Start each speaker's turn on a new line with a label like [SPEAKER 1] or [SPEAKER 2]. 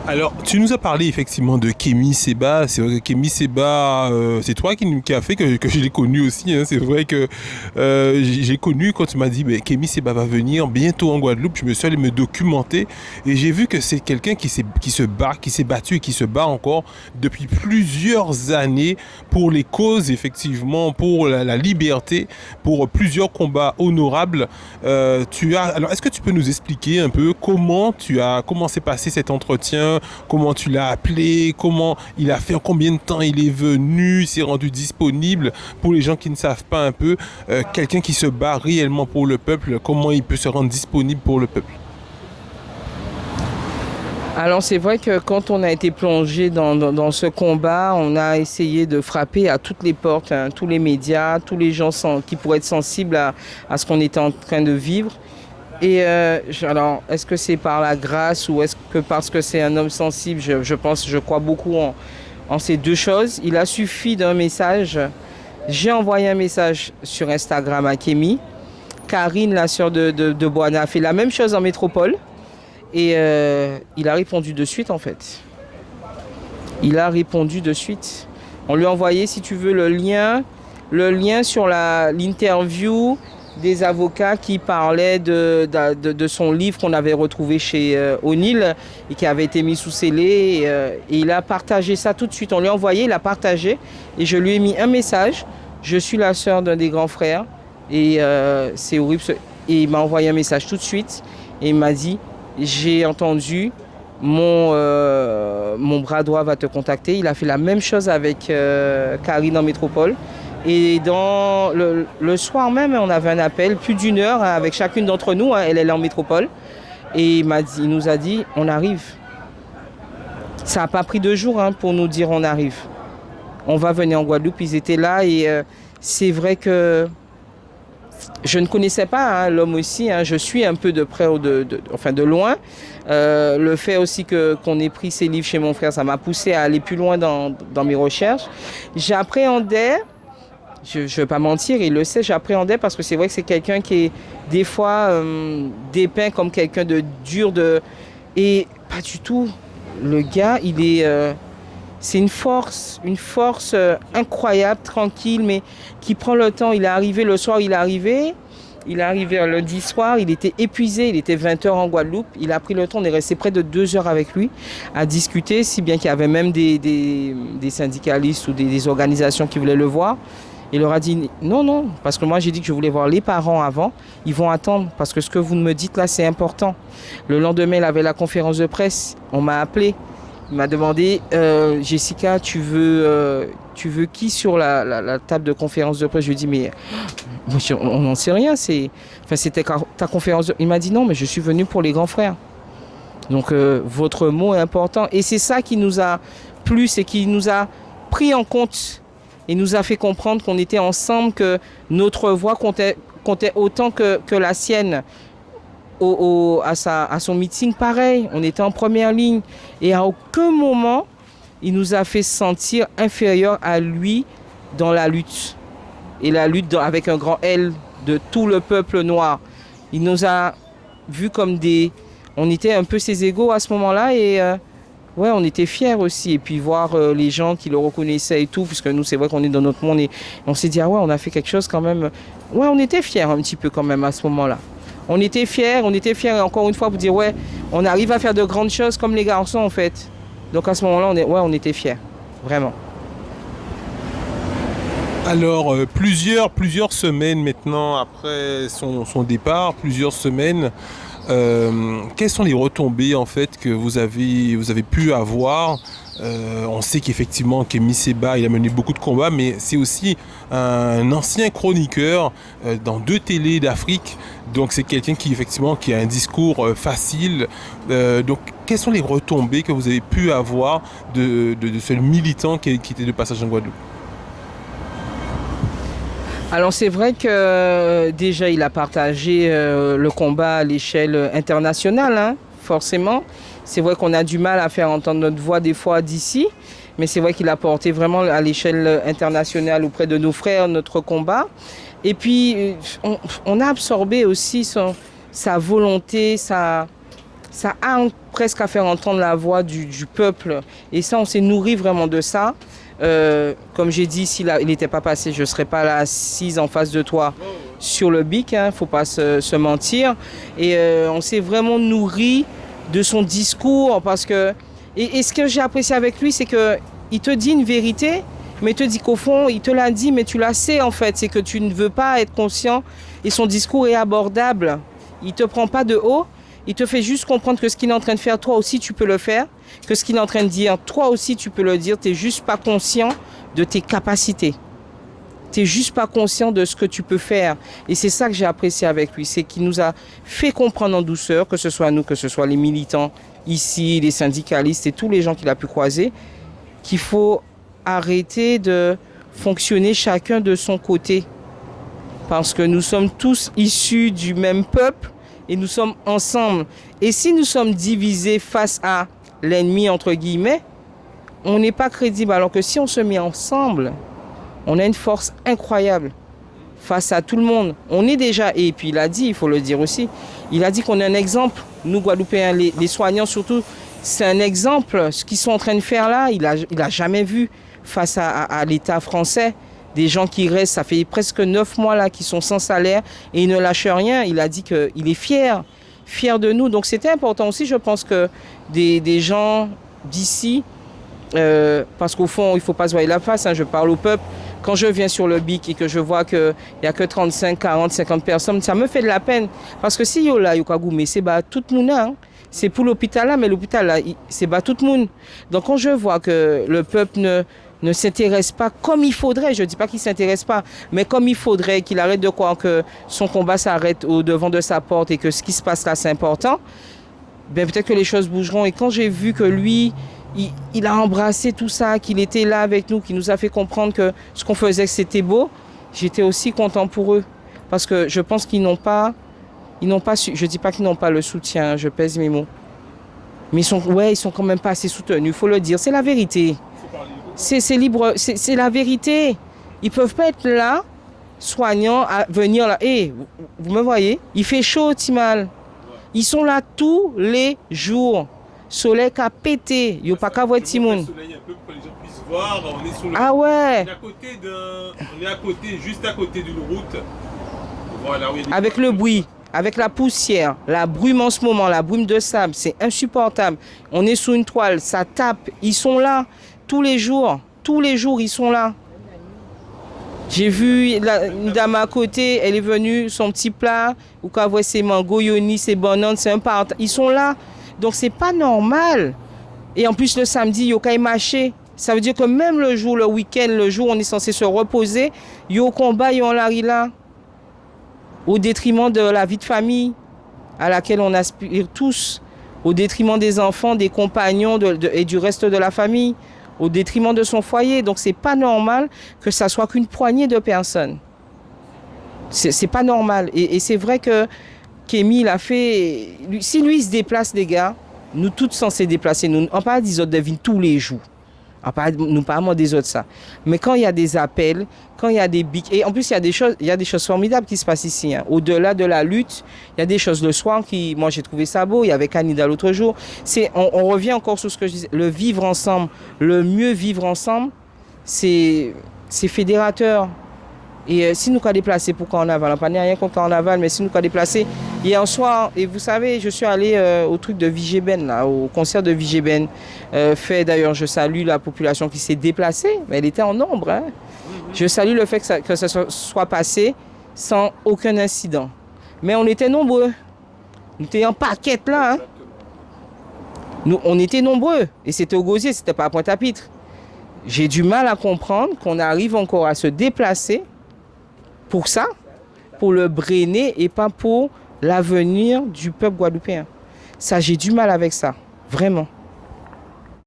[SPEAKER 1] Alors, tu nous as parlé effectivement de Kémy Séba. C'est vrai que Kémy Séba, c'est toi qui a fait que je l'ai connu aussi, hein. C'est vrai que j'ai connu quand tu m'as dit Kémy Séba va venir bientôt en Guadeloupe. Je me suis allé me documenter et j'ai vu que c'est quelqu'un qui se bat, qui s'est battu et qui se bat encore depuis plusieurs années pour les causes, effectivement, pour la liberté, pour plusieurs combats honorables. Alors, est-ce que tu peux nous expliquer un peu comment s'est passé cet entretien, comment tu l'as appelé, comment il a fait, en combien de temps il est venu, il s'est rendu disponible pour les gens qui ne savent pas un peu, quelqu'un qui se bat réellement pour le peuple, comment il peut se rendre disponible pour le peuple.
[SPEAKER 2] Alors c'est vrai que quand on a été plongé dans ce combat, on a essayé de frapper à toutes les portes, hein, tous les médias, tous les gens qui pourraient être sensibles à ce qu'on était en train de vivre. Et alors, est-ce que c'est par la grâce ou est-ce que parce que c'est un homme sensible, je crois beaucoup en ces deux choses. Il a suffi d'un message. J'ai envoyé un message sur Instagram à Kémy. Karine, la sœur de Boana, a fait la même chose en métropole. Et il a répondu de suite, en fait. Il a répondu de suite. On lui a envoyé, si tu veux, le lien sur l'interview des avocats qui parlaient de son livre qu'on avait retrouvé chez O'Neill et qui avait été mis sous scellé. Et il a partagé ça tout de suite. On lui a envoyé, il a partagé. Et je lui ai mis un message. Je suis la sœur d'un des grands frères. Et c'est horrible. Et il m'a envoyé un message tout de suite. Et il m'a dit, j'ai entendu, mon bras droit va te contacter. Il a fait la même chose avec Karine en métropole. Et le soir même, on avait un appel, plus d'une heure, hein, avec chacune d'entre nous. Hein, elle est en métropole. Et il nous a dit, on arrive. Ça n'a pas pris 2 jours, hein, pour nous dire on arrive. On va venir en Guadeloupe. Ils étaient là et c'est vrai que je ne connaissais pas, hein, l'homme aussi. Hein, je suis un peu de près ou de loin. Le fait aussi qu'on ait pris ces livres chez mon frère, ça m'a poussé à aller plus loin dans mes recherches. J'appréhendais. Je ne vais pas mentir, il le sait, j'appréhendais parce que c'est vrai que c'est quelqu'un qui est des fois dépeint comme quelqu'un de dur. Et pas du tout. Le gars, c'est une force incroyable, tranquille, mais qui prend le temps. Il est arrivé le soir, il est arrivé un lundi soir, il était épuisé, il était 20 heures en Guadeloupe. Il a pris le temps, on est resté près de 2 heures avec lui à discuter, si bien qu'il y avait même des syndicalistes ou des organisations qui voulaient le voir. Il leur a dit non, non, parce que moi j'ai dit que je voulais voir les parents avant. Ils vont attendre parce que ce que vous me dites là, c'est important. Le lendemain, il avait la conférence de presse. On m'a appelé. Il m'a demandé, Jessica, tu veux qui sur la table de conférence de presse? Je lui ai dit, mais on n'en sait rien. C'était ta conférence. Il m'a dit non, mais je suis venu pour les grands frères. Donc votre mot est important. Et c'est ça qui nous a plu, c'est qu'il nous a pris en compte. Et nous a fait comprendre qu'on était ensemble, que notre voix comptait autant que la sienne. À son meeting, pareil, on était en première ligne. Et à aucun moment, il nous a fait sentir inférieurs à lui dans la lutte. Et la lutte avec un grand L de tout le peuple noir. Il nous a vus comme on était un peu ses égaux à ce moment-là et... ouais, on était fiers aussi. Et puis voir les gens qui le reconnaissaient et tout, puisque nous, c'est vrai qu'on est dans notre monde et on s'est dit, ah ouais, on a fait quelque chose quand même. Ouais, on était fiers un petit peu quand même à ce moment-là. On était fiers et encore une fois, vous dire, ouais, on arrive à faire de grandes choses comme les garçons en fait. Donc à ce moment-là, on était fiers, vraiment.
[SPEAKER 1] Alors, plusieurs semaines maintenant après son départ, plusieurs semaines, quelles sont les retombées en fait que vous avez pu avoir? On sait qu'effectivement Kémy Séba, il a mené beaucoup de combats, mais c'est aussi un ancien chroniqueur dans 2 télés d'Afrique. Donc c'est quelqu'un qui a un discours facile. Donc quelles sont les retombées que vous avez pu avoir de ce militant qui était de passage en Guadeloupe?
[SPEAKER 2] Alors c'est vrai que déjà il a partagé le combat à l'échelle internationale, hein, forcément. C'est vrai qu'on a du mal à faire entendre notre voix des fois d'ici, mais c'est vrai qu'il a porté vraiment à l'échelle internationale auprès de nos frères notre combat. Et puis on a absorbé aussi sa volonté, ça a presque à faire entendre la voix du peuple. Et ça, on s'est nourri vraiment de ça. Comme j'ai dit, s'il n'était pas passé, je ne serais pas là assise en face de toi sur le bic, hein, faut pas se mentir. Et on s'est vraiment nourri de son discours parce que... Et ce que j'ai apprécié avec lui, c'est qu'il te dit une vérité, mais il te dit qu'au fond, il te l'a dit, mais tu la sais en fait. C'est que tu ne veux pas être conscient et son discours est abordable. Il ne te prend pas de haut, il te fait juste comprendre que ce qu'il est en train de faire, toi aussi tu peux le faire. Que ce qu'il est en train de dire, toi aussi tu peux le dire. Tu n'es juste pas conscient de tes capacités. Tu n'es juste pas conscient de ce que tu peux faire. Et c'est ça que j'ai apprécié avec lui. C'est qu'il nous a fait comprendre en douceur, que ce soit nous, que ce soit les militants ici, les syndicalistes et tous les gens qu'il a pu croiser, qu'il faut arrêter de fonctionner chacun de son côté. Parce que nous sommes tous issus du même peuple et nous sommes ensemble. Et si nous sommes divisés face à l'ennemi, entre guillemets, on n'est pas crédible. Alors que si on se met ensemble, on a une force incroyable face à tout le monde. On est déjà, et puis il a dit, il faut le dire aussi, il a dit qu'on est un exemple. Nous, Guadeloupéens, les soignants surtout, c'est un exemple. Ce qu'ils sont en train de faire là, il a jamais vu face à l'État français. Des gens qui restent, ça fait presque 9 mois là, qui sont sans salaire et ils ne lâchent rien. Il a dit qu'il est fier de nous. Donc c'était important aussi, je pense que des gens d'ici, parce qu'au fond, il ne faut pas se voir la face, hein, je parle au peuple. Quand je viens sur le BIC et que je vois qu'il n'y a que 35, 40, 50 personnes, ça me fait de la peine. Parce que si yo là, yo kagoumé, c'est bah tout le monde, hein. C'est pour l'hôpital là, mais l'hôpital là, c'est bah tout le monde. Donc quand je vois que le peuple ne s'intéresse pas comme il faudrait, je ne dis pas qu'il ne s'intéresse pas, mais comme il faudrait, qu'il arrête de croire que son combat s'arrête au devant de sa porte et que ce qui se passe là, c'est important, ben peut-être que les choses bougeront. Et quand j'ai vu que lui, il a embrassé tout ça, qu'il était là avec nous, qu'il nous a fait comprendre que ce qu'on faisait, c'était beau, j'étais aussi content pour eux. Parce que je pense qu'ils n'ont pas je ne dis pas qu'ils n'ont pas le soutien, je pèse mes mots. Mais ils sont quand même pas assez soutenus, il faut le dire. C'est la vérité. C'est libre, c'est la vérité. Ils ne peuvent pas être là, soignants, à venir là. Hey, vous me voyez? Il fait chaud, Timal. Ils sont là tous les jours. Soleil qui a pété. Il n'y a pas qu'à voir Timoun. Ah ouais.
[SPEAKER 1] On est à côté, juste à côté d'une route. Voilà,
[SPEAKER 2] avec le bruit, avec la poussière, la brume en ce moment, la brume de sable, c'est insupportable. On est sous une toile, ça tape. Ils sont là tous les jours, ils sont là. J'ai vu une dame à côté, elle est venue, son petit plat, ou quand voit ses mangots, yoni, ses bananes, c'est un partage. Ils sont là. Donc c'est pas normal. Et en plus le samedi, yo kay marché. Ça veut dire que même le jour, le week-end, le jour où on est censé se reposer, yo combat, yo en la là. Au détriment de la vie de famille à laquelle on aspire tous, au détriment des enfants, des compagnons et du reste de la famille, au détriment de son foyer. Donc c'est pas normal que ça soit qu'une poignée de personnes. C'est pas normal. Et c'est vrai que Kémy, il a fait... Si lui, il se déplace, les gars, nous tous censés déplacer. Nous, on parle des autres devines tous les jours. Nous parlons des autres ça. Mais quand il y a des appels, quand il y a des bics... Et en plus, il y a des choses formidables qui se passent ici. Hein. Au-delà de la lutte, il y a des choses le soir qui... Moi, j'ai trouvé ça beau. Il y avait Canida l'autre jour. On revient encore sur ce que je disais. Le vivre ensemble, le mieux vivre ensemble, c'est fédérateur. Et si nous avons déplacé pour carnaval, on n'a pas rien contre carnaval, mais si nous avons déplacé hier soir, et vous savez, je suis allé au truc de Vigében, là, au concert de Vigében. Fait d'ailleurs, je salue la population qui s'est déplacée, mais elle était en nombre. Hein. Je salue le fait que ça soit passé sans aucun incident. Mais on était nombreux. On était en paquette là. Hein. On était nombreux. Et c'était au Gosier, c'était pas à Pointe-à-Pitre. J'ai du mal à comprendre qu'on arrive encore à se déplacer pour ça, pour le Bréné et pas pour l'avenir du peuple guadeloupéen. Ça, j'ai du mal avec ça, vraiment.